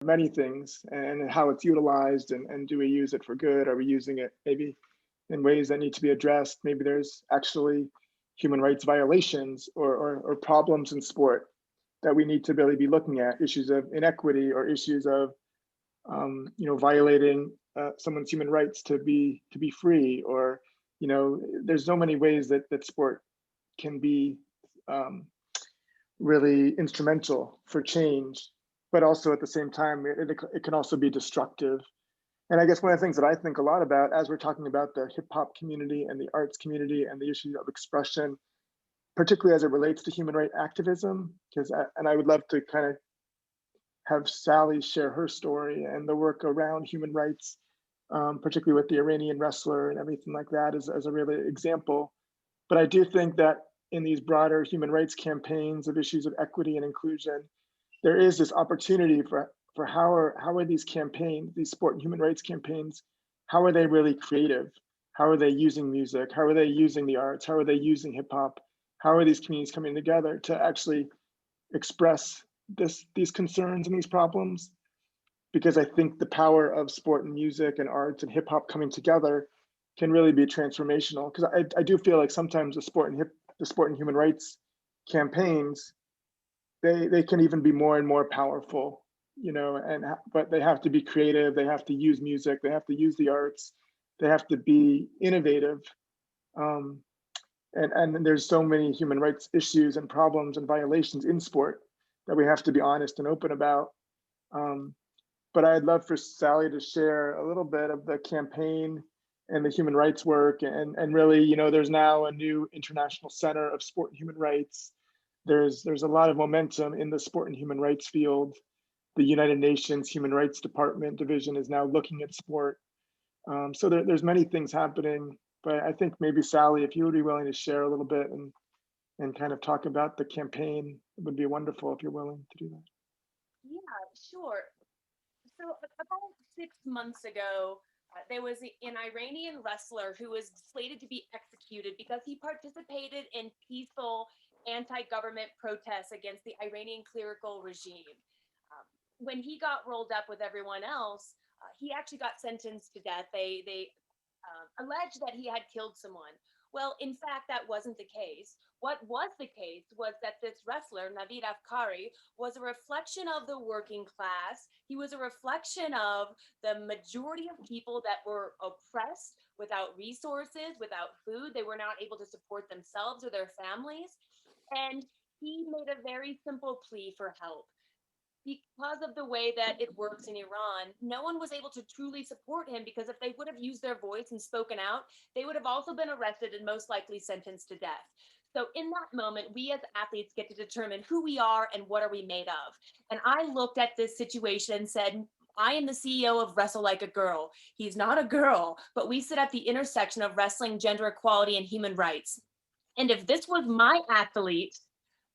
many things, and how it's utilized, and do we use it for good? Are we using it maybe in ways that need to be addressed? Maybe there's actually human rights violations or problems in sport that we need to really be looking at, issues of inequity or issues of violating someone's human rights to be free, or there's so many ways that sport can be really instrumental for change, but also at the same time it can also be destructive. And I guess one of the things that I think a lot about as we're talking about the hip hop community and the arts community and the issue of expression, particularly as it relates to human rights activism, and I would love to kind of have Sally share her story and the work around human rights, particularly with the Iranian wrestler and everything like that as a really example. But I do think that in these broader human rights campaigns of issues of equity and inclusion, there is this opportunity for how are these campaigns, these sport and human rights campaigns, how are they really creative? How are they using music? How are they using the arts? How are they using hip hop? How are these communities coming together to actually express these concerns and these problems? Because I think the power of sport and music and arts and hip hop coming together can really be transformational. Because I do feel like sometimes the sport and human rights campaigns, they can even be more and more powerful, but they have to be creative. They have to use music. They have to use the arts. They have to be innovative. And there's so many human rights issues and problems and violations in sport that we have to be honest and open about. But I'd love for Sally to share a little bit of the campaign and the human rights work, and really, there's now a new international center of sport and human rights. There's a lot of momentum in the sport and human rights field. The United Nations Human Rights Department division is now looking at sport. So there's many things happening, but I think maybe Sally, if you would be willing to share a little bit and kind of talk about the campaign, it would be wonderful if you're willing to do that. Yeah, sure. So about 6 months ago, there was an Iranian wrestler who was slated to be executed because he participated in peaceful anti-government protests against the Iranian clerical regime. When he got rolled up with everyone else, he actually got sentenced to death. They alleged that he had killed someone. Well, in fact, that wasn't the case. What was the case was that this wrestler, Navid Afkari, was a reflection of the working class. He was a reflection of the majority of people that were oppressed, without resources, without food. They were not able to support themselves or their families. And he made a very simple plea for help. Because of the way that it works in Iran, no one was able to truly support him, because if they would have used their voice and spoken out, they would have also been arrested and most likely sentenced to death. So in that moment, we as athletes get to determine who we are and what are we made of. And I looked at this situation and said, I am the CEO of Wrestle Like a Girl. He's not a girl, but we sit at the intersection of wrestling, gender equality, and human rights. And if this was my athlete,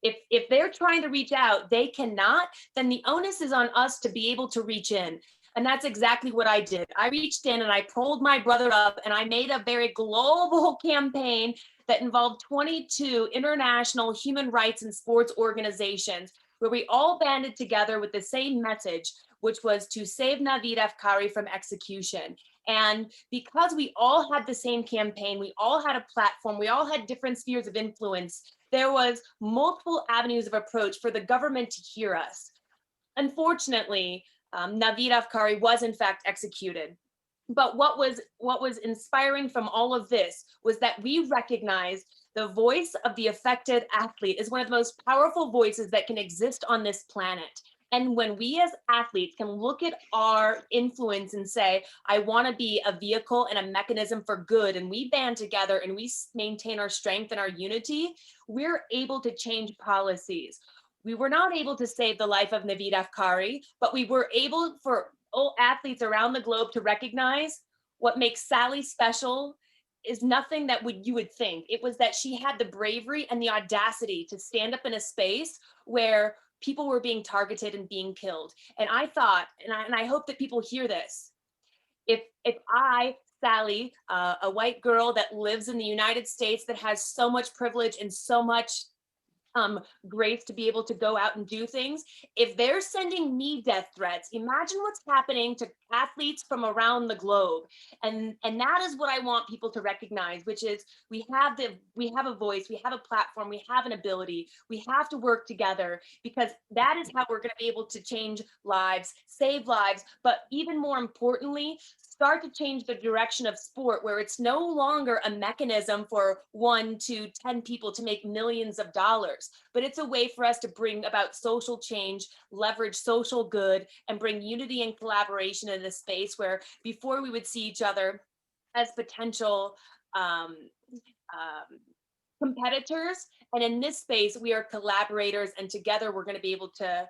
if they're trying to reach out, they cannot, then the onus is on us to be able to reach in. And that's exactly what I did. I reached in and I pulled my brother up, and I made a very global campaign that involved 22 international human rights and sports organizations, where we all banded together with the same message, which was to save Navid Afkari from execution. And because we all had the same campaign, we all had a platform, we all had different spheres of influence, there was multiple avenues of approach for the government to hear us. Unfortunately, Navid Afkari was in fact executed. But what was inspiring from all of this was that we recognized the voice of the affected athlete is one of the most powerful voices that can exist on this planet. And when we as athletes can look at our influence and say, I want to be a vehicle and a mechanism for good, and we band together and we maintain our strength and our unity, we're able to change policies. We were not able to save the life of Navid Afkari, but we were able for all athletes around the globe to recognize what makes Sally special is nothing that you would think. It was that she had the bravery and the audacity to stand up in a space where people were being targeted and being killed. And I thought, and I hope that people hear this, if I, Sally, a white girl that lives in the United States that has so much privilege and so much grace to be able to go out and do things. If they're sending me death threats, imagine what's happening to athletes from around the globe. And that is what I want people to recognize, which is we have a voice, we have a platform, we have an ability. We have to work together, because that is how we're going to be able to change lives, save lives, but even more importantly, start to change the direction of sport, where it's no longer a mechanism for 1 to 10 people to make millions of dollars, but it's a way for us to bring about social change, leverage social good, and bring unity and collaboration in a space where before we would see each other as potential um, competitors. And in this space, we are collaborators, and together we're going to be able to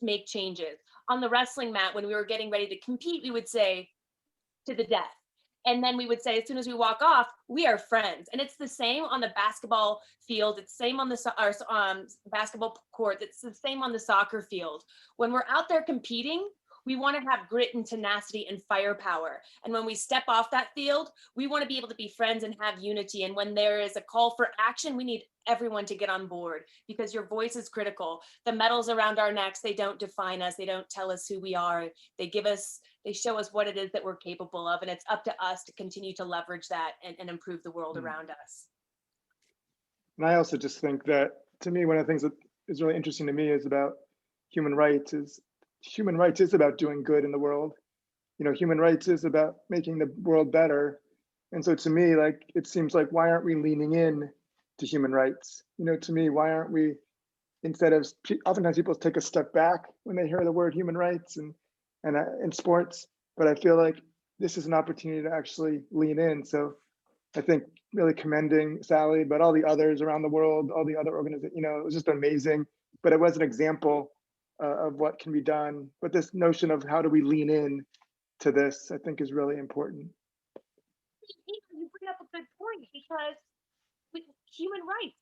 make changes. On the wrestling mat, when we were getting ready to compete, we would say, to the death. And then we would say, as soon as we walk off, we are friends. And it's the same on the basketball field. It's the same on the basketball court. It's the same on the soccer field. When we're out there competing, we want to have grit and tenacity and firepower. And when we step off that field, we want to be able to be friends and have unity. And when there is a call for action, we need everyone to get on board, because your voice is critical. The medals around our necks, they don't define us. They don't tell us who we are. They show us what it is that we're capable of. And it's up to us to continue to leverage that and improve the world around us. And I also just think that, to me, one of the things that is really interesting to me is about human rights is about doing good in the world. Human rights is about making the world better. And so to me, like, it seems like, why aren't we leaning in to human rights? To me, why aren't we, instead of, oftentimes people take a step back when they hear the word human rights and in sports, but I feel like this is an opportunity to actually lean in. So I think really commending Sally, but all the others around the world, all the other organizations, it was just amazing. But it was an example of what can be done. But this notion of how do we lean in to this, I think, is really important. You bring up a good point, because human rights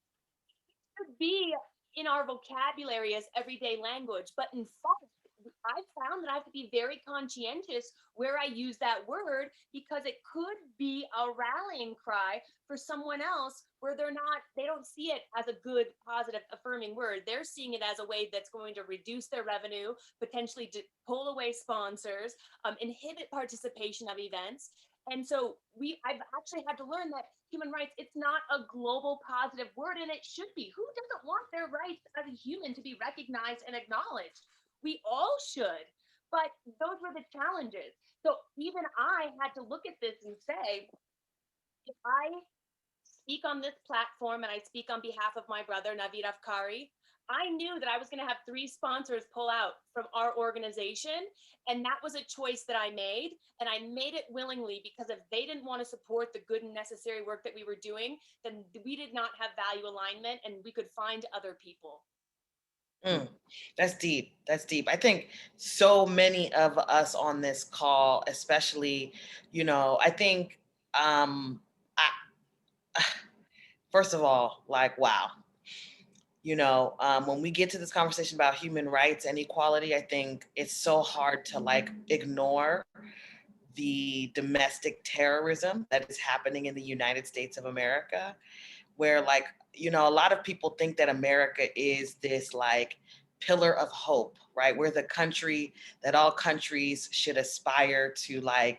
should be in our vocabulary as everyday language, but in fact, I've found that I have to be very conscientious where I use that word, because it could be a rallying cry for someone else where they don't see it as a good, positive, affirming word. They're seeing it as a way that's going to reduce their revenue, potentially to pull away sponsors, inhibit participation of events. And so I've actually had to learn that human rights, it's not a global positive word, and it should be. Who doesn't want their rights as a human to be recognized and acknowledged? We all should, but those were the challenges. So even I had to look at this and say, if I speak on this platform and I speak on behalf of my brother, Navid Afkari, I knew that I was going to have 3 sponsors pull out from our organization. And that was a choice that I made. And I made it willingly, because if they didn't want to support the good and necessary work that we were doing, then we did not have value alignment, and we could find other people. That's deep. That's deep. I think so many of us on this call, especially, I think, first of all, like, wow. When we get to this conversation about human rights and equality, I think it's so hard to ignore the domestic terrorism that is happening in the United States of America, where a lot of people think that America is this pillar of hope, right? We're the country that all countries should aspire to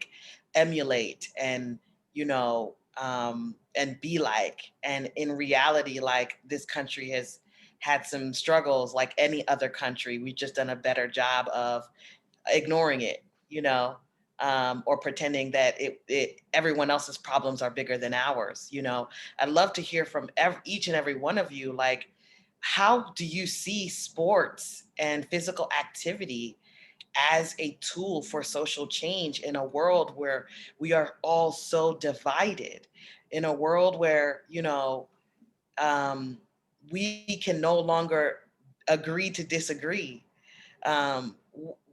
emulate and, and be like. And in reality, this country has had some struggles like any other country. We've just done a better job of ignoring it, or pretending that everyone else's problems are bigger than ours. I'd love to hear from each and every one of you, how do you see sports and physical activity as a tool for social change in a world where we are all so divided, in a world where, we can no longer agree to disagree?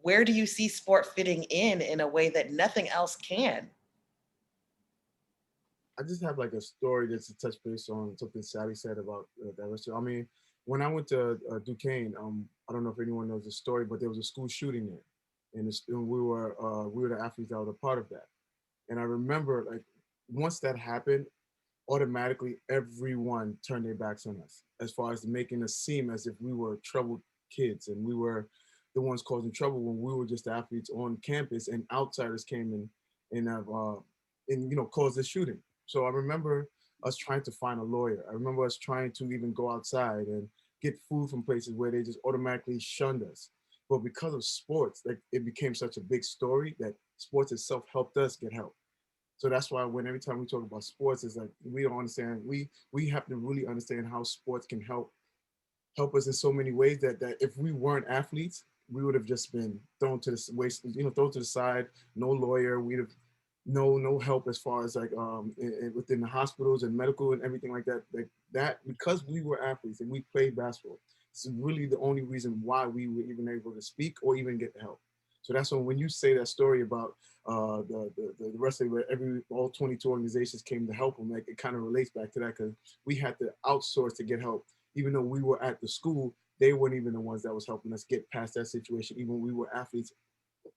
Where do you see sport fitting in a way that nothing else can? I just have a story that's a touch base on something Sally said about that restaurant. I mean, when I went to Duquesne, I don't know if anyone knows the story, but there was a school shooting there, and we were the athletes that were a part of that. And I remember once that happened, automatically everyone turned their backs on us, as far as making us seem as if we were troubled kids and we were the ones causing trouble when we were just athletes on campus, and outsiders came and caused the shooting. So I remember us trying to find a lawyer. I remember us trying to even go outside and get food from places where they just automatically shunned us. But because of sports, like, it became such a big story that sports itself helped us get help. So that's why when every time we talk about sports, it's like we don't understand. We have to really understand how sports can help us in so many ways that if we weren't athletes, we would have just been thrown to the waste, thrown to the side. No lawyer. We'd have no help as far as like within the hospitals and medical and everything like that. Like that, because we were athletes and we played basketball. It's really the only reason why we were even able to speak or even get the help. So that's when you say that story about the rest of it, all 22 organizations came to help them. Like, it kind of relates back to that, because we had to outsource to get help. Even though we were at the school, they weren't even the ones that was helping us get past that situation. Even when we were athletes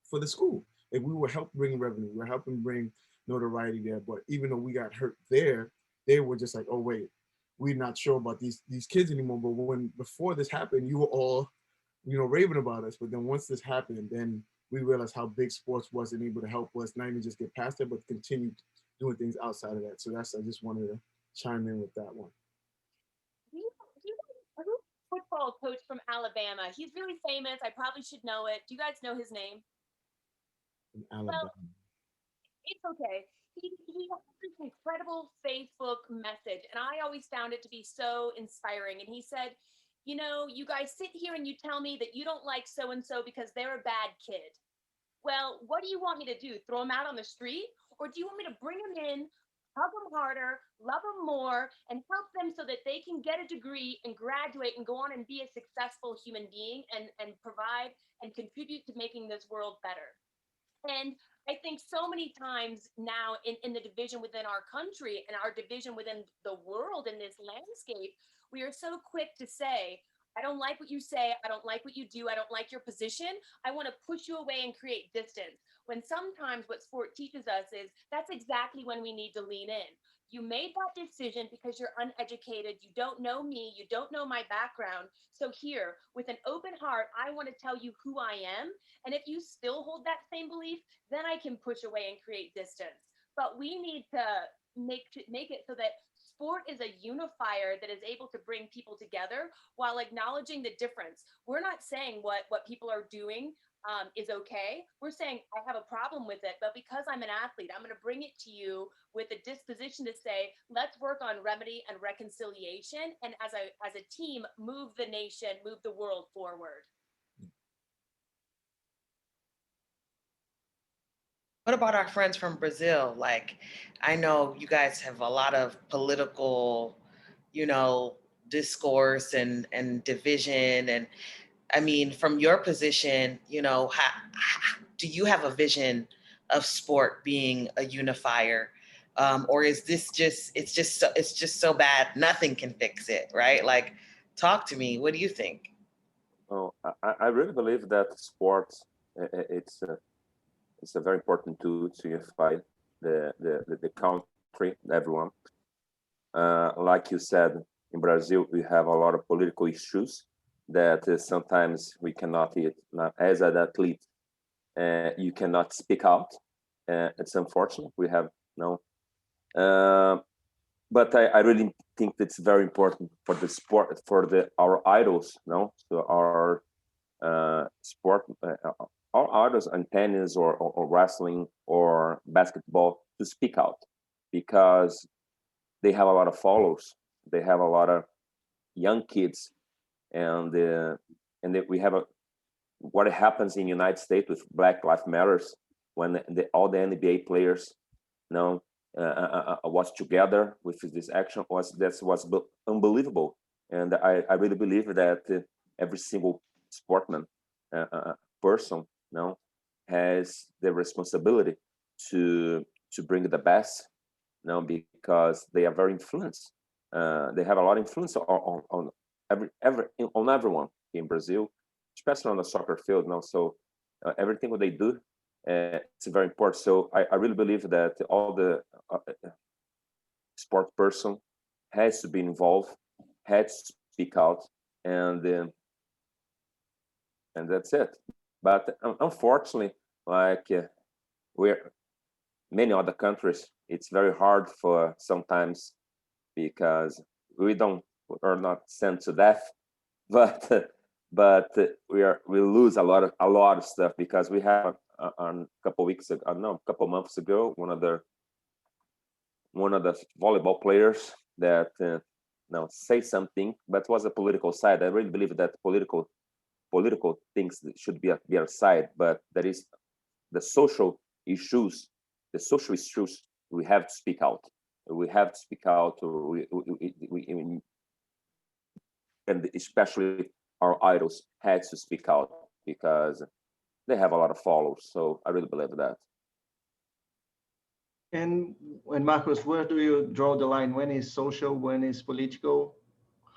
for the school, like, we were helping bring revenue, we were helping bring notoriety there. But even though we got hurt there, they were just like, oh wait, we're not sure about these kids anymore. But before this happened, you were all raving about us. But then once this happened, then we realized how big sports was and able to help us not even just get past it, but continue doing things outside of that. So I just wanted to chime in with that one. A football coach from Alabama. He's really famous. I probably should know it. Do you guys know his name? In Alabama. Well, it's okay. He has this incredible Facebook message, and I always found it to be so inspiring. And he said, you guys sit here and you tell me that you don't like so and so because they're a bad kid. Well, what do you want me to do? Throw them out on the street? Or do you want me to bring them in, hug them harder, love them more, and help them so that they can get a degree and graduate and go on and be a successful human being and provide and contribute to making this world better? And I think so many times now in the division within our country and our division within the world in this landscape, we are so quick to say, I don't like what you say. I don't like what you do. I don't like your position. I want to push you away and create distance. When sometimes what sport teaches us is that's exactly when we need to lean in. You made that decision because you're uneducated. You don't know me. You don't know my background. So here, with an open heart, I want to tell you who I am. And if you still hold that same belief, then I can push away and create distance. But we need to make it so that sport is a unifier that is able to bring people together while acknowledging the difference. We're not saying what people are doing is okay. We're saying I have a problem with it, but because I'm an athlete, I'm going to bring it to you with a disposition to say, let's work on remedy and reconciliation, and as a team, move the nation, move the world forward. What about our friends from Brazil? Like, I know you guys have a lot of political, discourse and division. And I mean, from your position, do you have a vision of sport being a unifier? Or is this it's just so bad, nothing can fix it, right? Like, talk to me. What do you think? Oh, I really believe that sports, it's a very important tool to unify the country, everyone. Like you said, in Brazil, we have a lot of political issues that sometimes we cannot, as an athlete, you cannot speak out. It's unfortunate. We have no. But I really think it's very important for the sport, for our idols, so our sport, our idols in tennis or wrestling or basketball to speak out, because they have a lot of followers. They have a lot of young kids, and we have what happens in the United States with Black Lives Matters, when all the NBA players, was together with this action, was unbelievable. And I really believe that every single sportsman, person, has the responsibility to bring the best, because they are very influenced. They have a lot of influence on everyone in Brazil, especially on the soccer field. So everything what they do, it's very important. So I really believe that all the sport person has to be involved, has to speak out, and that's it. But unfortunately, like we're many other countries, it's very hard for sometimes because we are not sent to death, but we lose a lot of stuff because we have a couple weeks ago, no, a couple months ago, one of the volleyball players that now say something, but was a political side. I really believe that political things should be aside, but there is the social issues. The social issues, we have to speak out. We have to speak out. And especially our idols had to speak out because they have a lot of followers. So I really believe that. And Marcos, where do you draw the line? When is social? When is political?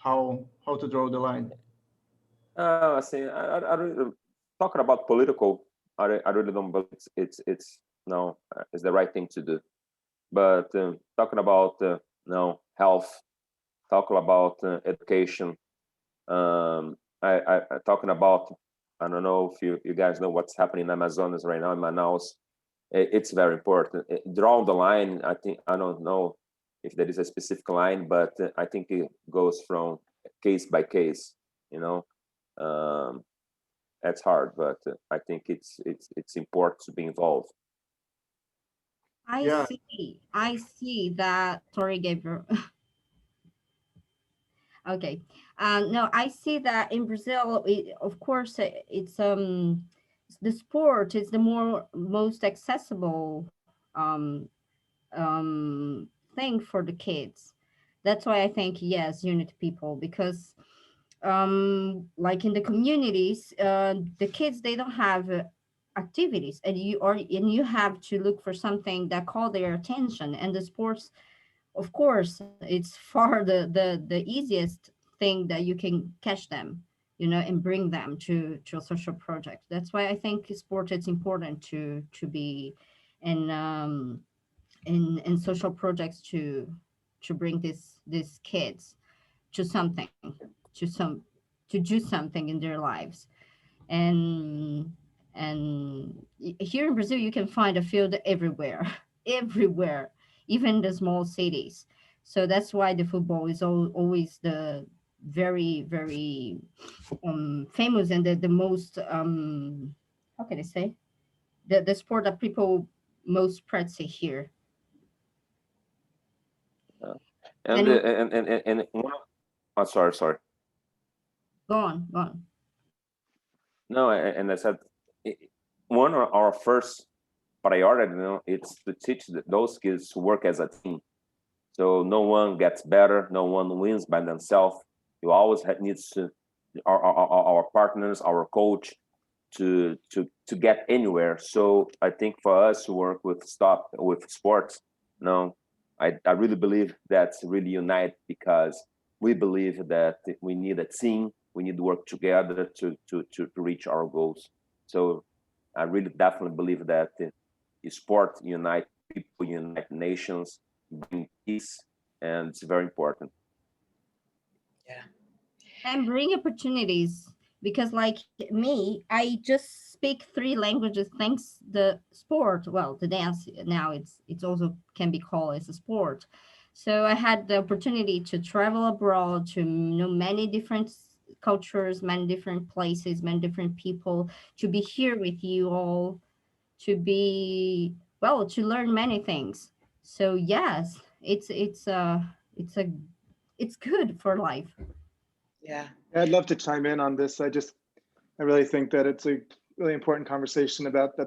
How to draw the line? I see. I really, talking about political, I really don't believe it's no, it's the right thing to do. But talking about no health, talking about education, I talking about, I don't know if you guys know what's happening in Amazonas right now in Manaus. It's very important. Draw the line. I think, I don't know if there is a specific line, but I think it goes from case by case. You know, that's hard, but I think it's important to be involved. Yeah. I see that. Sorry, Gabriel. Okay. No, I see that in Brazil, of course, it's the sport is the most accessible thing for the kids. That's why I think yes, unit people, because like in the communities, the kids, they don't have activities, and you have to look for something that call their attention, and the sports, of course, it's far the easiest thing that you can catch them, and bring them to a social project. That's why I think sport is important to be in in social projects to bring these kids to something, to some to do something in their lives. and Here in Brazil, you can find a field everywhere, everywhere, even the small cities. So that's why the football is always the very, very famous, and the most how can I say, the sport that people most practice here. And And one oh, sorry. go on, go on. No, and I said one of our first priority, it's to teach those kids to work as a team. So no one gets better, no one wins by themselves. You always needs to our partners, our coach, to get anywhere. So I think for us to work with sports, I really believe that's really unite, because we believe that we need a team. We need to work together to reach our goals. So I really definitely believe that sport unite people, unite nations, bring peace, and it's very important. Yeah. And bring opportunities, because like me, I just speak three languages thanks the sport. Well, the dance now, it's also can be called as a sport. So I had the opportunity to travel abroad, to know many different cultures, many different places, many different people, to be here with you all, to be, well, to learn many things. So yes, it's good for life. Yeah. I'd love to chime in on this. I really think that it's a really important conversation about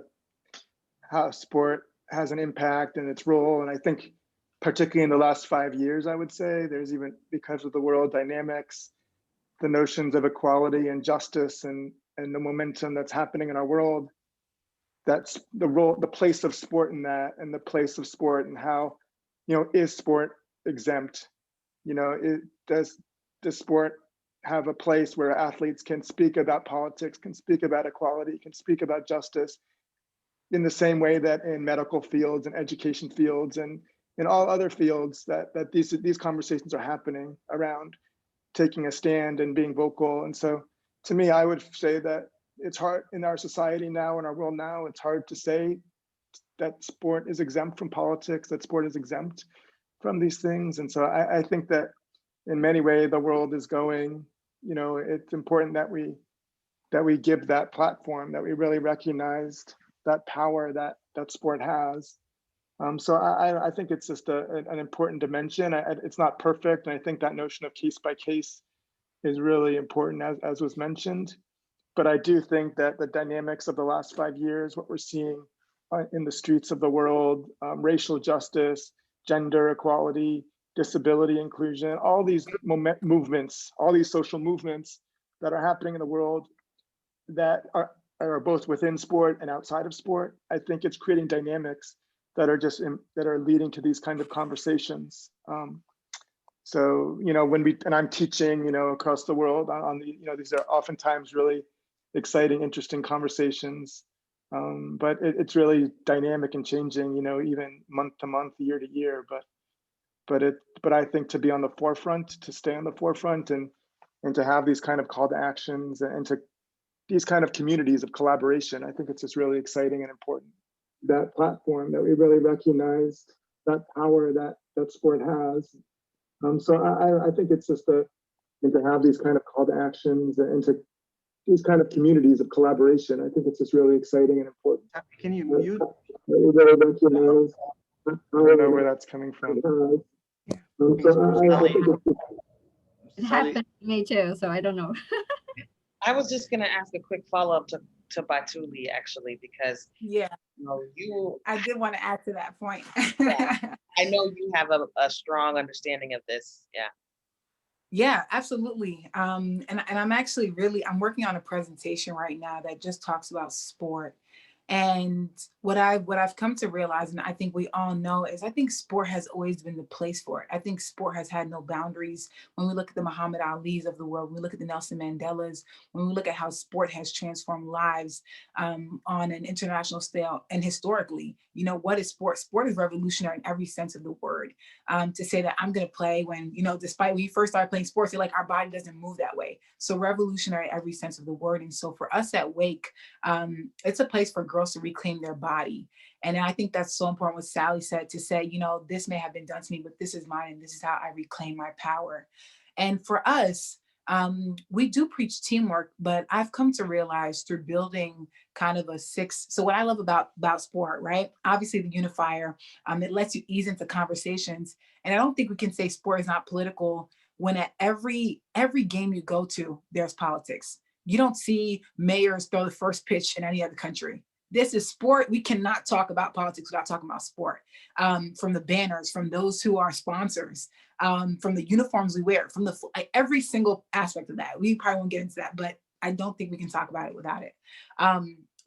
how sport has an impact and its role. And I think particularly in the last 5 years, I would say there's, even because of the world dynamics, the notions of equality and justice and the momentum that's happening in our world, that's the role, the place of sport in that, and the place of sport and how, is sport exempt? Does sport have a place where athletes can speak about politics, can speak about equality, can speak about justice in the same way that in medical fields and education fields and in all other fields that these conversations are happening around taking a stand and being vocal. And so to me, I would say that it's hard in our society now, in our world now, it's hard to say that sport is exempt from politics, that sport is exempt from these things. And so I think that in many ways the world is going, it's important that we give that platform, that we really recognized that power that sport has. So I think it's just an important dimension. It's not perfect, and I think that notion of case by case is really important, as was mentioned. But I do think that the dynamics of the last 5 years, what we're seeing in the streets of the world, racial justice, gender equality, disability inclusion, all these movements, all these social movements that are happening in the world that are both within sport and outside of sport, I think it's creating dynamics that are leading to these kind of conversations. So, when I'm teaching, across the world on these are oftentimes really exciting, interesting conversations. But it's really dynamic and changing, even month to month, year to year. But I think to be on the forefront, to stay on the forefront, and to have these kind of call to actions and to these kind of communities of collaboration, I think it's just really exciting and important. That platform, that we really recognize that power that sport has. So I think it's just to have these kind of call to actions and to these kind of communities of collaboration. I think it's just really exciting and important. Can you mute? We really recognize I don't know where that's coming from. So I think It happened to me too, so I don't know. I was just going to ask a quick follow-up to Batouly, actually, because I did want to add to that point. I know you have a strong understanding of this. Yeah, absolutely. And I'm actually I'm working on a presentation right now that just talks about sport. And what I've come to realize, and I think we all know, is I think sport has always been the place for it. I think sport has had no boundaries. When we look at the Muhammad Ali's of the world, when we look at the Nelson Mandelas, when we look at how sport has transformed lives on an international scale and historically, what is sport? Sport is revolutionary in every sense of the word. To say that I'm going to play when, despite when you first started playing sports, you're like, our body doesn't move that way. So revolutionary in every sense of the word. And so for us at Wake, it's a place for girls to reclaim their body. And I think that's so important what Sally said, to say, this may have been done to me, but this is mine and this is how I reclaim my power. And for us, we do preach teamwork, but I've come to realize through building kind of so what I love about sport, right? Obviously the unifier, it lets you ease into conversations. And I don't think we can say sport is not political when at every game you go to, there's politics. You don't see mayors throw the first pitch in any other country. This is sport. We cannot talk about politics without talking about sport. From the banners, from those who are sponsors, from the uniforms we wear, from every single aspect of that. We probably won't get into that, but I don't think we can talk about it without it.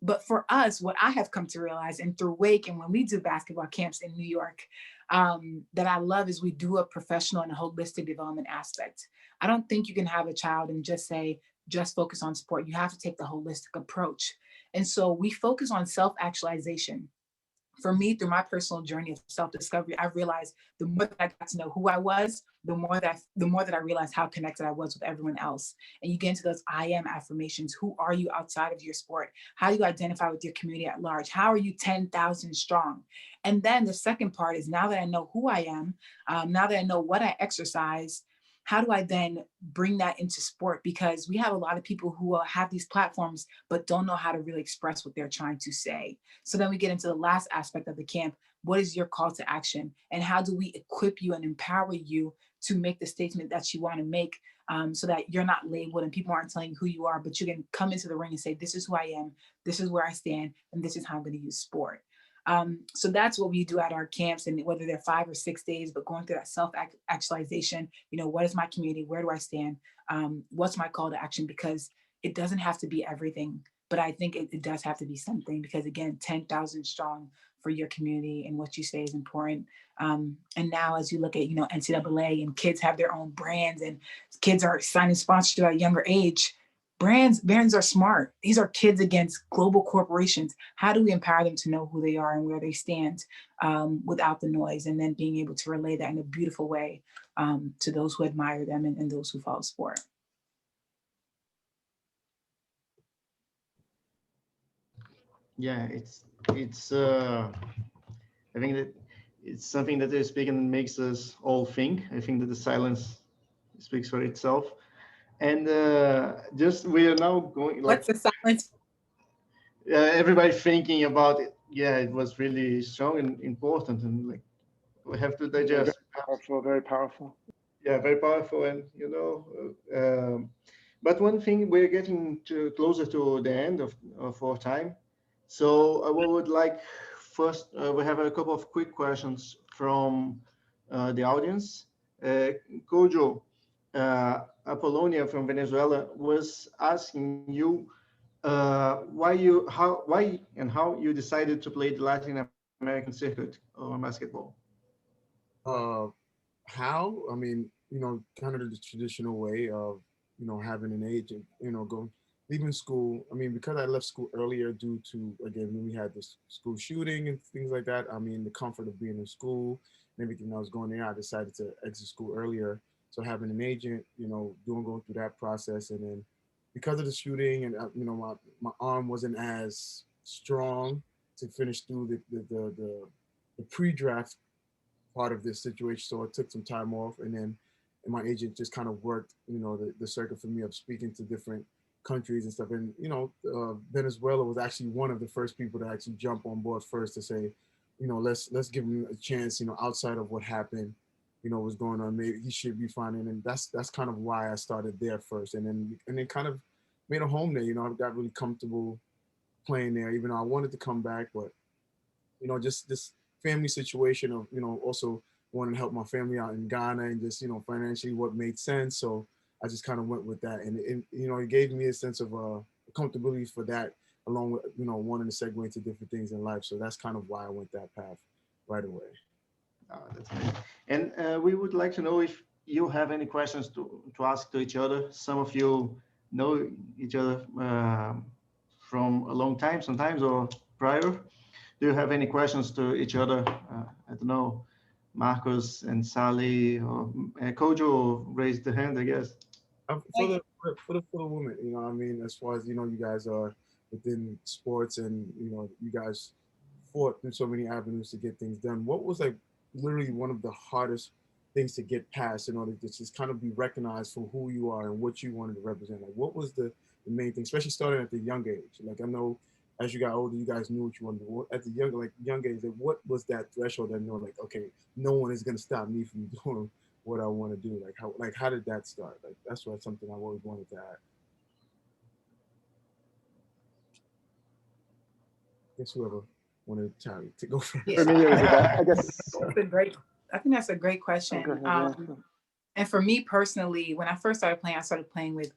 But for us, what I have come to realize, and through Wake and when we do basketball camps in New York, that I love is we do a professional and a holistic development aspect. I don't think you can have a child and just focus on sport. You have to take the holistic approach. And so we focus on self-actualization. For me, through my personal journey of self-discovery, I realized the more that I got to know who I was, the more that I realized how connected I was with everyone else. And you get into those I am affirmations. Who are you outside of your sport? How do you identify with your community at large? How are you 10,000 strong? And then the second part is, now that I know who I am, now that I know what I exercise, how do I then bring that into sport? Because we have a lot of people who have these platforms, but don't know how to really express what they're trying to say. So then we get into the last aspect of the camp. What is your call to action? And how do we equip you and empower you to make the statement that you want to make, so that you're not labeled and people aren't telling you who you are, but you can come into the ring and say, this is who I am, this is where I stand, and this is how I'm going to use sport. So that's what we do at our camps, and whether they're 5 or 6 days, but going through that self-actualization, what is my community? Where do I stand? What's my call to action? Because it doesn't have to be everything, but I think it does have to be something, because again, 10,000 strong for your community and what you say is important. And now as you look at, NCAA and kids have their own brands and kids are signing sponsorships at a younger age, brands are smart. These are kids against global corporations. How do we empower them to know who they are and where they stand without the noise, and then being able to relay that in a beautiful way to those who admire them and those who follow sport. Yeah, I think that it's something that they're speaking and makes us all think. I think that the silence speaks for itself. And just we are now going like What's the silence? everybody thinking about it. Yeah, it was really strong and important, and like we have to digest. Very powerful, very powerful. Yeah, very powerful, and but one thing, we're getting closer to the end of our time. So we would like first, we have a couple of quick questions from the audience. Kojo, Apolonia from Venezuela was asking you why and how you decided to play the Latin American circuit on basketball. How? I mean, kind of the traditional way of, having an agent, leaving school. I mean, because I left school earlier due to, again, when we had this school shooting and things like that, I mean, the comfort of being in school and everything that was going there, I decided to exit school earlier. So having an agent, going through that process, and then because of the shooting and, my arm wasn't as strong to finish through the pre-draft part of this situation. So I took some time off, and my agent just kind of worked, the circuit for me of speaking to different countries and stuff. And, Venezuela was actually one of the first people to actually jump on board first to say, let's give him a chance, outside of what happened, was going on. Maybe he should be fine. And that's kind of why I started there first. And then kind of made a home there. I got really comfortable playing there, even though I wanted to come back, but, just this family situation of, also wanting to help my family out in Ghana, and just, financially what made sense. So I just kind of went with that. And it gave me a sense of comfortability for that, along with, wanting to segue into different things in life. So that's kind of why I went that path right away. That's nice. And we would like to know if you have any questions to ask to each other. Some of you know each other from a long time, sometimes, or prior. Do you have any questions to each other? I don't know, Marcos and Sally, or Kojo raised the hand, I guess. For the women, I mean, as far as, you guys are within sports, and, you guys fought through so many avenues to get things done. What was like literally one of the hardest things to get past in order to just kind of be recognized for who you are and what you wanted to represent? Like, what was the main thing, especially starting at the young age? Like, I know as you got older, you guys knew what you wanted to do. At the young age, like, what was that threshold that like, okay, no one is going to stop me from doing what I want to do? Like how did that start? Like, that's something I always wanted to add. I guess whoever wanted to go first. Yeah. For me, it was about, I guess. I think that's a great question. And for me personally, when I first started playing, I started playing with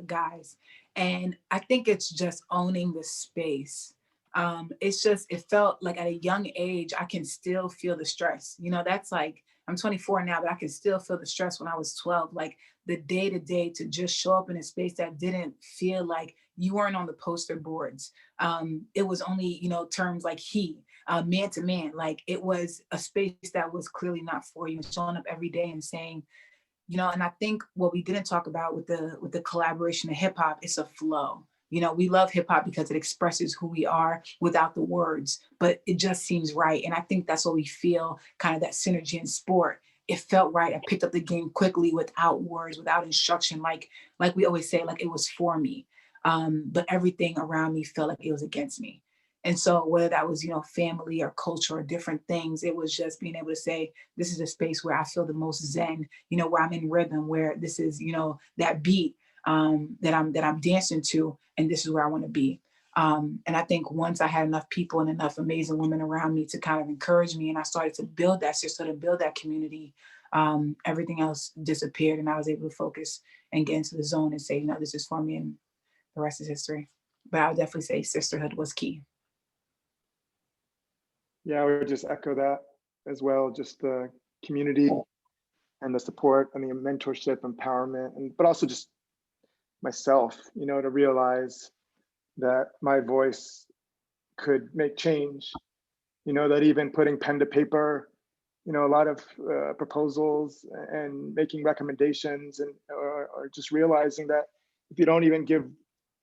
guys, and I think it's just owning the space. It felt like at a young age, I can still feel the stress. That's like, I'm 24 now, but I can still feel the stress when I was 12. Like the day to day, to just show up in a space that didn't feel like you weren't on the poster boards. It was only, terms like he, man to man. Like, it was a space that was clearly not for you. Showing up every day and saying, and I think what we didn't talk about with the collaboration of hip hop, it's a flow. We love hip hop because it expresses who we are without the words, but it just seems right. And I think that's what we feel, kind of that synergy in sport. It felt right. I picked up the game quickly, without words, without instruction. Like we always say, like, it was for me. But everything around me felt like it was against me. And so whether that was, family or culture or different things, it was just being able to say, this is a space where I feel the most zen, where I'm in rhythm, where this is, that beat that I'm dancing to, and this is where I want to be. And I think once I had enough people and enough amazing women around me to kind of encourage me, and I started to build that sisterhood and build that community, everything else disappeared, and I was able to focus and get into the zone and say, this is for me, and the rest is history. But I would definitely say sisterhood was key. Yeah, I would just echo that as well. Just the community and the support and the mentorship, empowerment, but also just myself, you know, to realize that my voice could make change, you know, that even putting pen to paper, you know, a lot of proposals and making recommendations, and or just realizing that if you don't even give,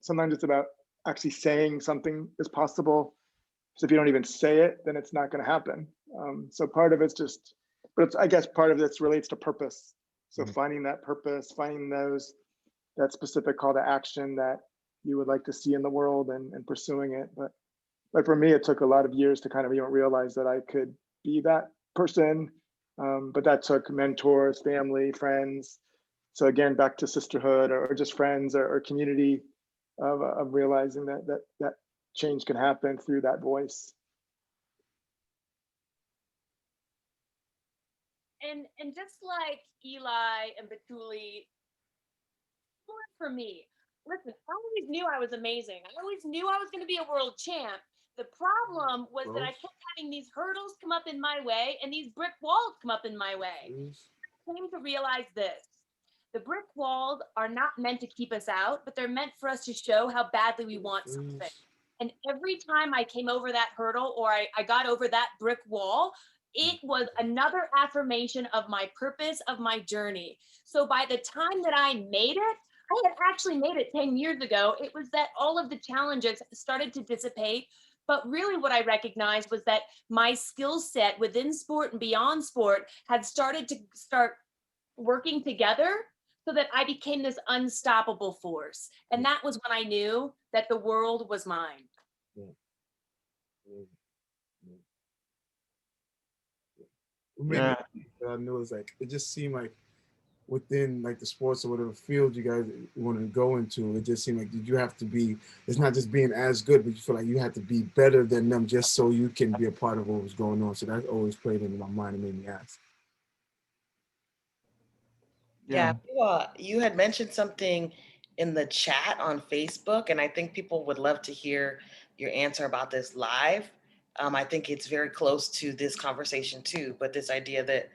sometimes it's about actually saying something is possible. So if you don't even say it, then it's not going to happen. So part of it's just, but it's, I guess part of this relates to purpose. So finding that purpose, finding that specific call to action that you would like to see in the world, and pursuing it. But for me, it took a lot of years to kind of even realize that I could be that person. But that took mentors, family, friends. So again, back to sisterhood, or just friends, or community, of realizing that change can happen through that voice. And just like Eli and Batouly, for me, listen, I always knew I was amazing. I always knew I was going to be a world champ. The problem was that I kept having these hurdles come up in my way and these brick walls come up in my way. I came to realize this. The brick walls are not meant to keep us out, but they're meant for us to show how badly we want something. And every time I came over that hurdle, or I got over that brick wall, it was another affirmation of my purpose, of my journey. So by the time that I made it, I had actually made it 10 years ago. It was that all of the challenges started to dissipate. But really what I recognized was that my skill set within sport and beyond sport had started to working together, so that I became this unstoppable force. And that was when I knew that the world was mine. Yeah. I know it's like, it just seemed like within like the sports or whatever field you guys want to go into, it just seemed like you have to be, it's not just being as good, but you feel like you have to be better than them just so you can be a part of what was going on. So that always played into my mind and made me ask. Yeah, you had mentioned something in the chat on Facebook, and I think people would love to hear your answer about this live. I think it's very close to this conversation too, but this idea that,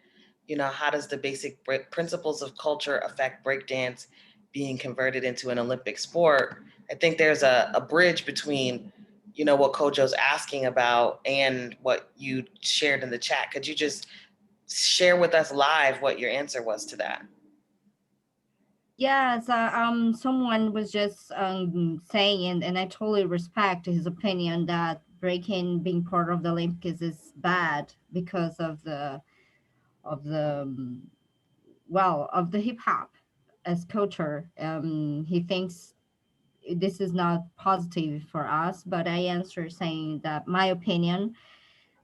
you know, how does the basic principles of culture affect breakdance being converted into an Olympic sport? I think there's a bridge between, you know, what Kojo's asking about and what you shared in the chat. Could you just share with us live what your answer was to that? Yes, someone was just saying, and I totally respect his opinion, that breaking being part of the Olympics is bad because of the of the hip hop as culture. He thinks this is not positive for us, but I answer saying that my opinion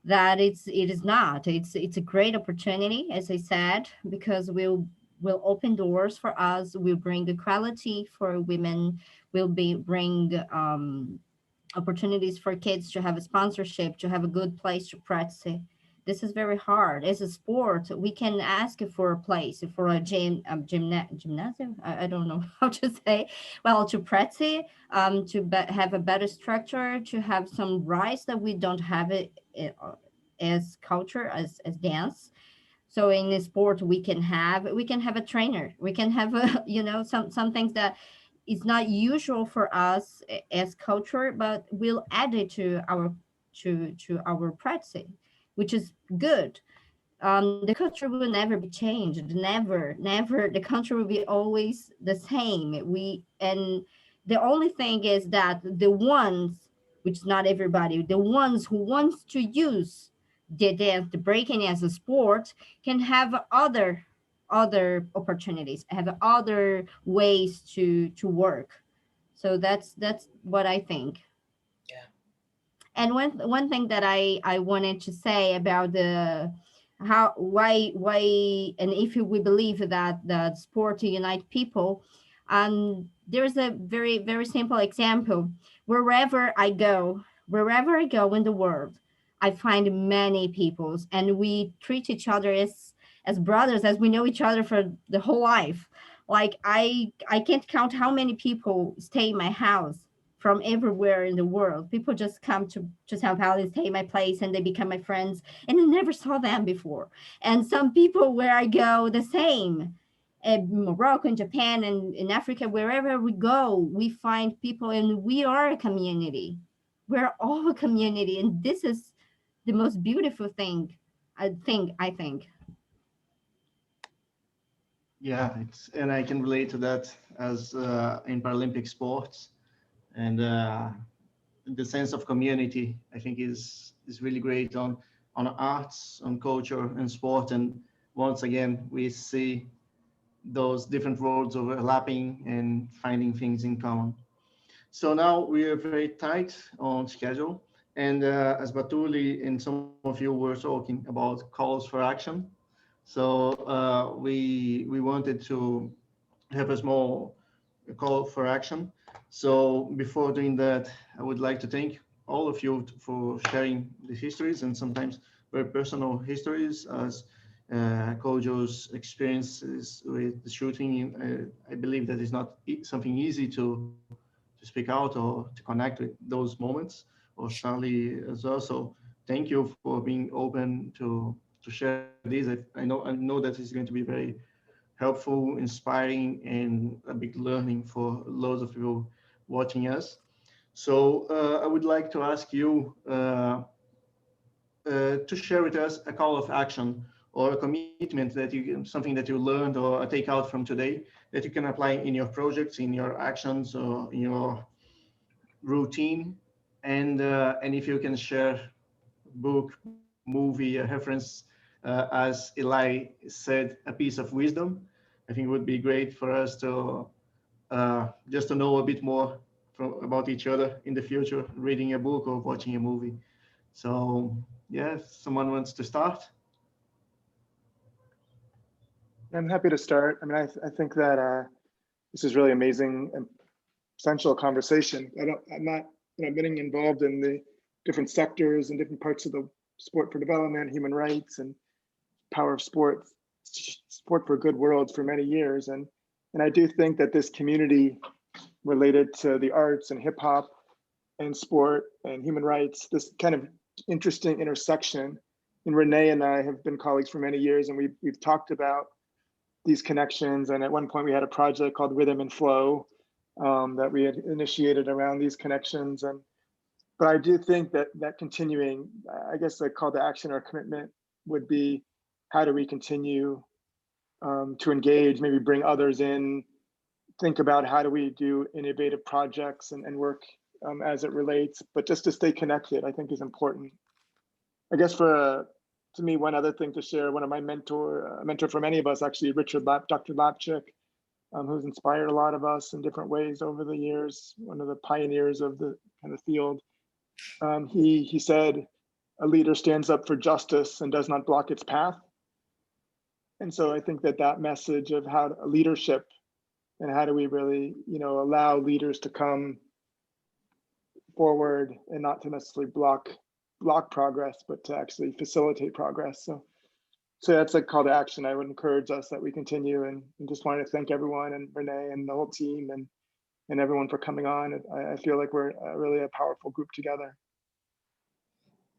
that it is not. It's a great opportunity, as I said, because will open doors for us, will bring equality for women, will bring opportunities for kids to have a sponsorship, to have a good place to practice. This is very hard. As a sport, we can ask for a place, for a gymnasium. I don't know how to say. Well, to practice, have a better structure, to have some rights that we don't have it as culture, as dance. So in the sport, we can have a trainer. We can have a some things that is not usual for us as culture, but we'll add it to our practice, which is good. The culture will never be changed. Never. The culture will be always the same. And the only thing is that the ones, which is not everybody, the ones who wants to use the dance, the breaking as a sport, can have other opportunities, have other ways to work. So that's what I think. Yeah. And one thing that I wanted to say about the why and if we believe that the sport unite people, there's a very simple example. Wherever I go in the world, I find many peoples, and we treat each other as brothers, as we know each other for the whole life. Like I can't count how many people stay in my house from everywhere in the world. People just come to Sao Paulo and stay in my place, and they become my friends, and I never saw them before. And some people where I go, the same. Morocco, in Japan, and in Africa, wherever we go, we find people, and we are a community. We're all a community, and this is the most beautiful thing. I think. Yeah, and I can relate to that as in Paralympic sports, and the sense of community I think is really great on arts, on culture, and sport. And once again, we see those different roads overlapping and finding things in common. So now we are very tight on schedule. And as Batouly and some of you were talking about calls for action, so we wanted to have a small call for action. So before doing that, I would like to thank all of you for sharing the histories, and sometimes very personal histories, as Kojo's experiences with the shooting. I believe that is not something easy to speak out or to connect with those moments, or Charlie as well. So thank you for being open to share these. I know that it's going to be very helpful, inspiring, and a big learning for loads of people watching us. So I would like to ask you to share with us a call of action or a commitment that something that you learned or a takeout from today that you can apply in your projects, in your actions, or in your routine. And if you can share book, movie, a reference, as Eli said, a piece of wisdom, I think it would be great for us to just to know a bit more about each other in the future, reading a book or watching a movie. So, yeah, if someone wants to start. I'm happy to start. I mean, I think that this is really amazing and essential conversation. I'm not, getting involved in the different sectors and different parts of the sport for development, human rights, and power of sport, sport for good worlds for many years. And I do think that this community related to the arts and hip hop and sport and human rights, this kind of interesting intersection. And René and I have been colleagues for many years, and we've talked about these connections. And at one point we had a project called Rhythm and Flow that we had initiated around these connections. But I do think that continuing, I guess a call to action or commitment would be, how do we continue to engage, maybe bring others in, think about how do we do innovative projects and work as it relates, but just to stay connected, I think is important. I guess to me, one other thing to share, one of my mentor for many of us, actually, Dr. Lapchick, who's inspired a lot of us in different ways over the years, one of the pioneers of the kind of field. He said, a leader stands up for justice and does not block its path. And so I think that message of how leadership and how do we really, allow leaders to come forward and not to necessarily block progress, but to actually facilitate progress. So that's a call to action. I would encourage us that we continue, and just wanted to thank everyone and René and the whole team and everyone for coming on. I feel like we're really a powerful group together.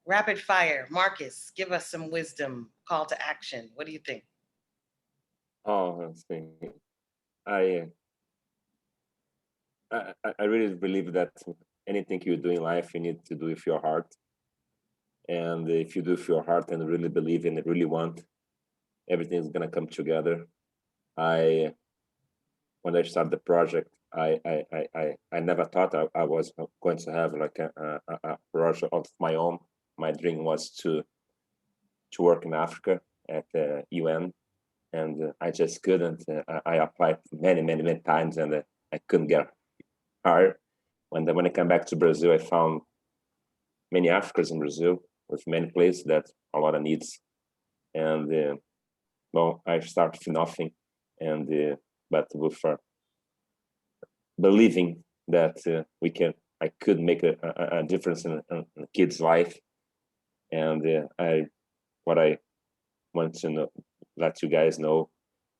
Rapid fire, Marcus, give us some wisdom, call to action. What do you think? Oh, I think I really believe that anything you do in life, you need to do with your heart. And if you do with your heart and really believe in it, really want, everything is gonna come together. When I started the project, I never thought I was going to have like a project of my own. My dream was to work in Africa at the UN, and I just couldn't. I applied many times, and I couldn't get hired. When I came back to Brazil, I found many Africans in Brazil with many places that a lot of needs, and I started with nothing, and but with believing that I could make a difference in a kid's life, and what I want to let you guys know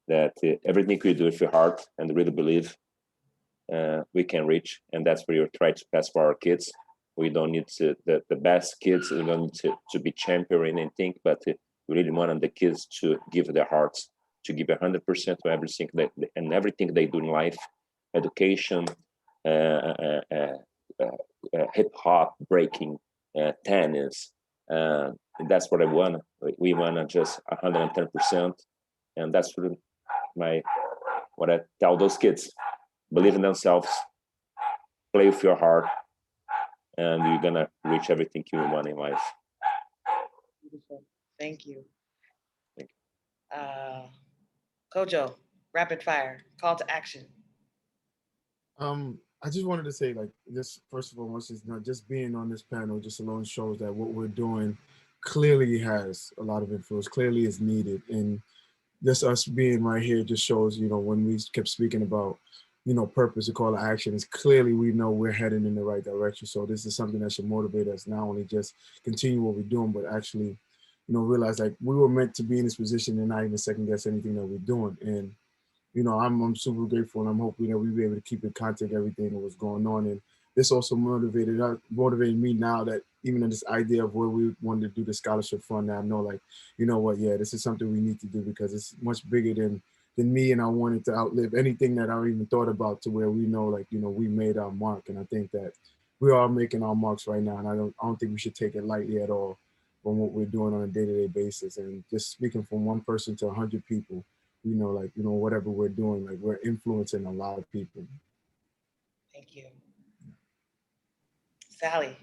that everything we do with your heart and really believe, we can reach, and that's what we try to pass for our kids. We don't need the best kids. We don't need to be champion or anything, but we really want the kids to give their hearts to give 100% to everything and everything they do in life, education, hip hop, breaking, tennis. And that's what I want. We want to just 110%, and that's what I tell those kids: believe in themselves, play with your heart, and you're gonna reach everything you want in life. Beautiful. Thank you. Kojo, rapid fire, call to action. I just wanted to say, like, just first of all, just being on this panel just alone shows that what we're doing clearly has a lot of influence, clearly is needed. And just us being right here just shows, when we kept speaking about, purpose, a call to action, is clearly we know we're heading in the right direction. So this is something that should motivate us, not only just continue what we're doing, but actually, realize like we were meant to be in this position and not even second guess anything that we're doing. And I'm super grateful, and I'm hoping that we'll be able to keep in contact everything that was going on. And this also motivated me now that even in this idea of where we wanted to do the scholarship fund, now I know, like, this is something we need to do because it's much bigger than me, and I wanted to outlive anything that I even thought about, to where we know, like, we made our mark. And I think that we are making our marks right now, and I don't think we should take it lightly at all from what we're doing on a day-to-day basis. And just speaking from one person to 100 people, whatever we're doing, like, we're influencing a lot of people. Thank you. Sally.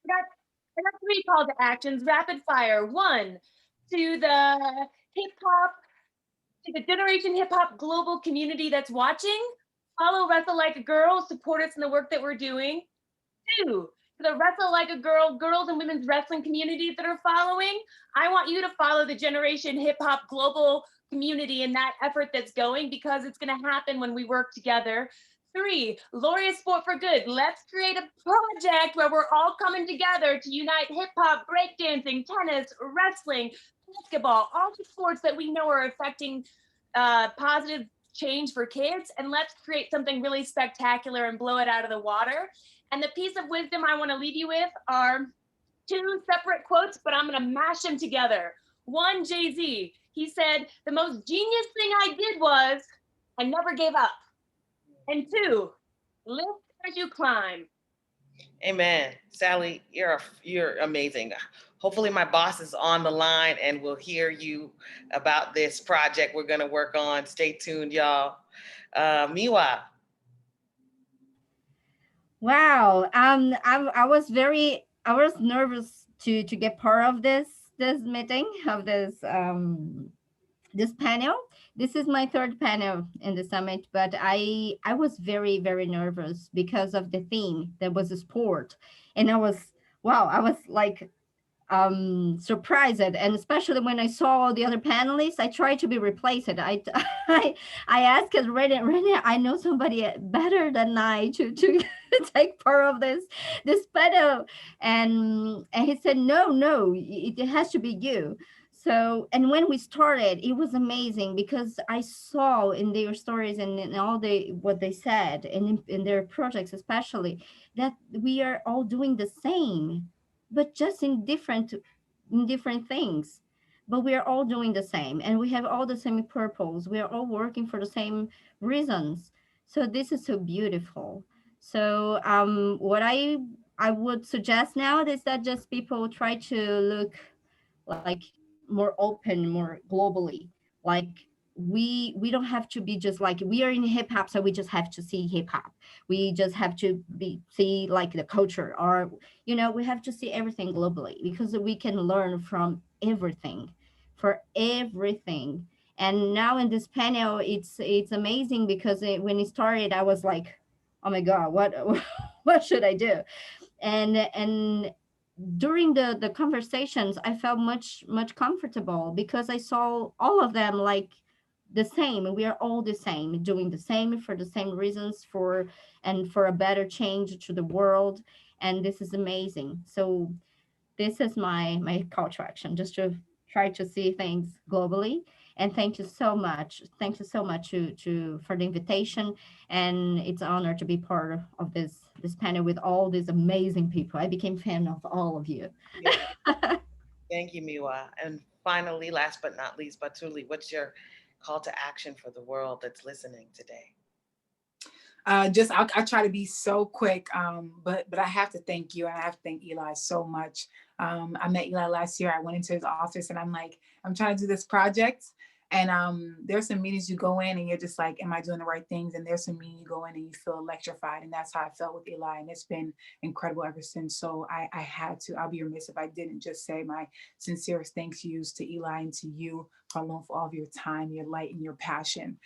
I got 3 call to actions, rapid fire. 1, to the hip hop, to the Generation Hip Hop global community that's watching, follow Wrestle Like a Girl, support us in the work that we're doing. 2, to the Wrestle Like a Girl girls and women's wrestling communities that are following, I want you to follow the Generation Hip Hop global community in that effort that's going, because it's going to happen when we work together. 3, Laureate Sport for Good. Let's create a project where we're all coming together to unite hip hop, breakdancing, tennis, wrestling, basketball, all the sports that we know are affecting positive change for kids. And let's create something really spectacular and blow it out of the water. And the piece of wisdom I want to leave you with are 2 separate quotes, but I'm going to mash them together. 1, Jay-Z, he said, "The most genius thing I did was I never gave up." And 2, lift as you climb. Amen. Sally, you're amazing. Hopefully my boss is on the line and will hear you about this project we're going to work on. Stay tuned, y'all. Miwa. Wow. I was nervous to get part of this meeting, of this panel. This is my 3rd panel in the summit, but I was very, very nervous because of the theme that was a sport. And I was like surprised, and especially when I saw all the other panelists, I tried to be replaced. I asked René, I know somebody better than I to take part of this panel, and he said no, it has to be you. So, and when we started, it was amazing because I saw in their stories and in all what they said, and in their projects especially, that we are all doing the same, but just in different things. But we are all doing the same, and we have all the same purpose. We are all working for the same reasons. So this is so beautiful. So what I would suggest now is that just people try to look like more open, more globally. Like we don't have to be just like, we are in hip hop, so we just have to see hip hop. We just have to see like the culture, or we have to see everything globally, because we can learn from everything, for everything. And now in this panel, it's amazing, because when it started, I was like, oh my god, what what should I do? And during the conversations, I felt much comfortable, because I saw all of them like the same. We are all the same, doing the same for the same reasons, for a better change to the world. And this is amazing. So this is my call to action, just to try to see things globally. And thank you so much. Thank you so much for the invitation. And it's an honor to be part of this panel with all these amazing people. I became fan of all of you. Yeah. Thank you, Miwa. And finally, last but not least, Batouly, what's your call to action for the world that's listening today? I'll try to be so quick, but I have to thank you, and I have to thank Eli so much. I met Eli last year. I went into his office, and I'm like, I'm trying to do this project, and there's some meetings you go in, and you're just like, am I doing the right things? And there's some meetings you go in, and you feel electrified, and that's how I felt with Eli, and it's been incredible ever since. So I had to. I'll be remiss if I didn't just say my sincerest thank yous to Eli and to you, Pharlone, for all of your time, your light, and your passion.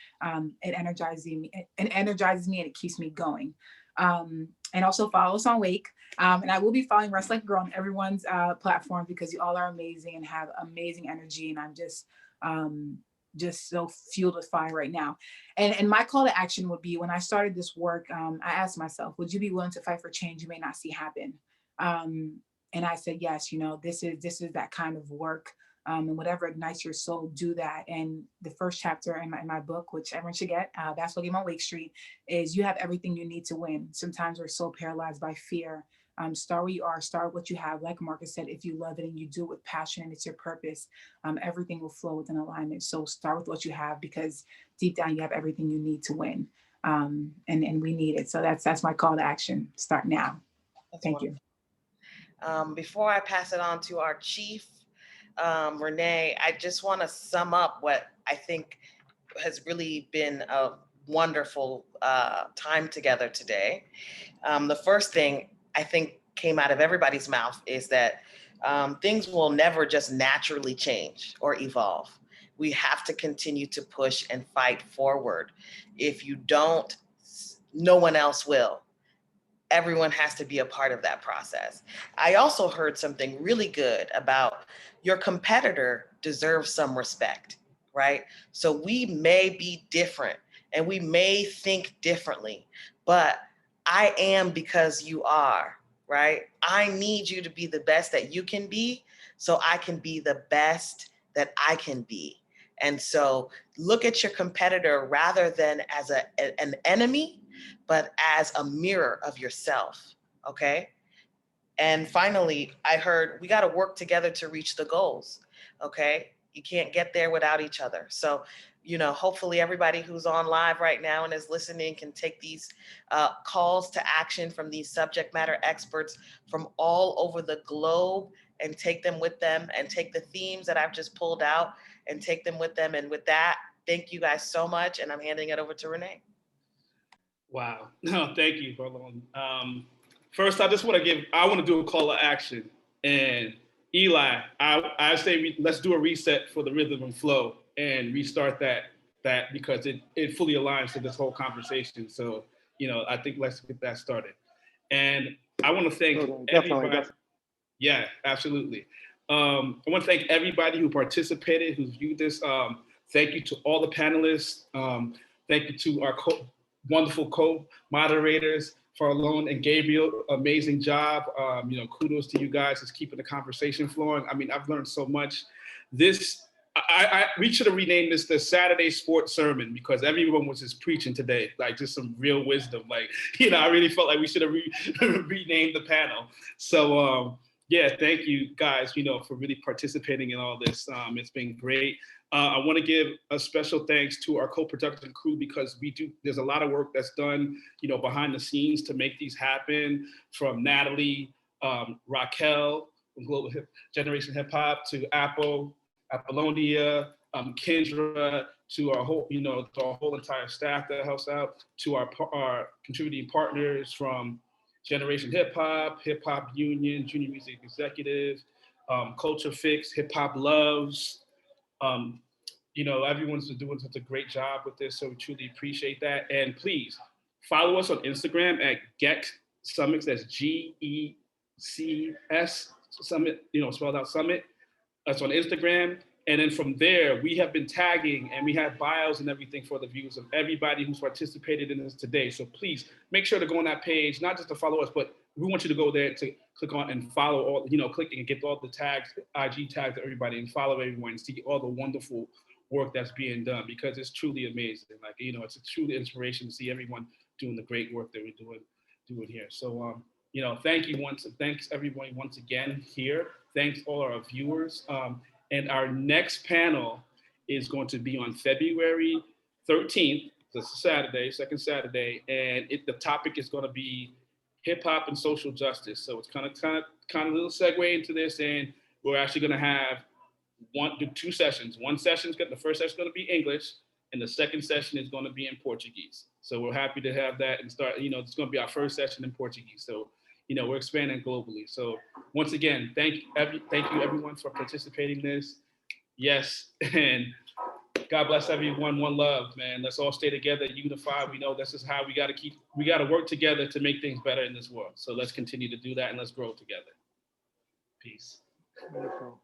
It energizes me. It energizes me, and it keeps me going. And also follow us on Wake. And I will be following Rest Like a Girl on everyone's platform because you all are amazing and have amazing energy. And I'm just so fueled with fire right now. And my call to action would be, when I started this work, I asked myself, would you be willing to fight for change you may not see happen? And I said, yes, this is that kind of work. And whatever ignites your soul, do that. And the first chapter in my book, which everyone should get, Basketball Game on Wake Street, is you have everything you need to win. Sometimes we're so paralyzed by fear. Start where you are, start what you have. Like Marcus said, if you love it and you do it with passion and it's your purpose, everything will flow within alignment. So start with what you have, because deep down you have everything you need to win. And we need it. So that's my call to action. Start now. Thank you. Before I pass it on to our chief, René, I just want to sum up what I think has really been a wonderful time together today. The first thing I think came out of everybody's mouth is that things will never just naturally change or evolve. We have to continue to push and fight forward. If you don't, no one else will. Everyone has to be a part of that process. I also heard something really good about your competitor deserves some respect, right? So we may be different and we may think differently, but I am because you are, right? I need you to be the best that you can be so I can be the best that I can be. And so look at your competitor rather than as an enemy, but as a mirror of yourself, okay? And finally, I heard we got to work together to reach the goals, okay? You can't get there without each other. So, hopefully everybody who's on live right now and is listening can take these calls to action from these subject matter experts from all over the globe and take them with them, and take the themes that I've just pulled out and take them with them. And with that, thank you guys so much. And I'm handing it over to René. Wow. No, thank you, Pharlone. First, I want to do a call to action. And Eli, I say let's do a reset for the rhythm and flow and restart that because it fully aligns to this whole conversation. So, I think let's get that started. And I want to thank everybody. Definitely. Yeah, absolutely. I want to thank everybody who participated, who viewed this. Thank you to all the panelists. Thank you to our wonderful co-moderators, Pharlone and Gabriel. Amazing job. Kudos to you guys. It's keeping the conversation flowing. I mean, I've learned so much. We should have renamed this the Saturday Sports Sermon, because everyone was just preaching today, like just some real wisdom. Like, I really felt like we should have renamed the panel. So, yeah, thank you guys, for really participating in all this. It's been great. I want to give a special thanks to our co-production crew, because there's a lot of work that's done, behind the scenes to make these happen, from Natalie, Raquel, from Global Generation Hip Hop, to Apolonia, Kendra, to our whole, to our whole entire staff that helps out, to our contributing partners from Generation Hip Hop Union, Junior Music Executive, Culture Fix, Hip Hop Loves. Everyone's been doing such a great job with this, so we truly appreciate that. And please follow us on Instagram at GECSUMMIT. That's GECS Summit, spelled out Summit. That's on Instagram. And then from there, we have been tagging and we have bios and everything for the views of everybody who's participated in this today. So please make sure to go on that page, not just to follow us, but we want you to go there to click on and follow all, click and get all the tags, IG tags of everybody, and follow everyone and see all the wonderful work that's being done, because it's truly amazing. Like, it's a truly inspiration to see everyone doing the great work that we're doing here. So, thanks everybody once again here Thanks all our viewers. And our next panel is going to be on February 13th. This is Saturday, second Saturday, and the topic is going to be hip hop and social justice. So it's kind of a little segue into this, and we're actually going to have two sessions. The first session is going to be English, and the second session is going to be in Portuguese. So we're happy to have that and start. It's going to be our first session in Portuguese. So we're expanding globally. So once again, thank you everyone for participating in this. Yes, and God bless everyone. One love, man. Let's all stay together, unified. We know this is how we got to work together to make things better in this world. So let's continue to do that, and let's grow together. Peace. Wonderful.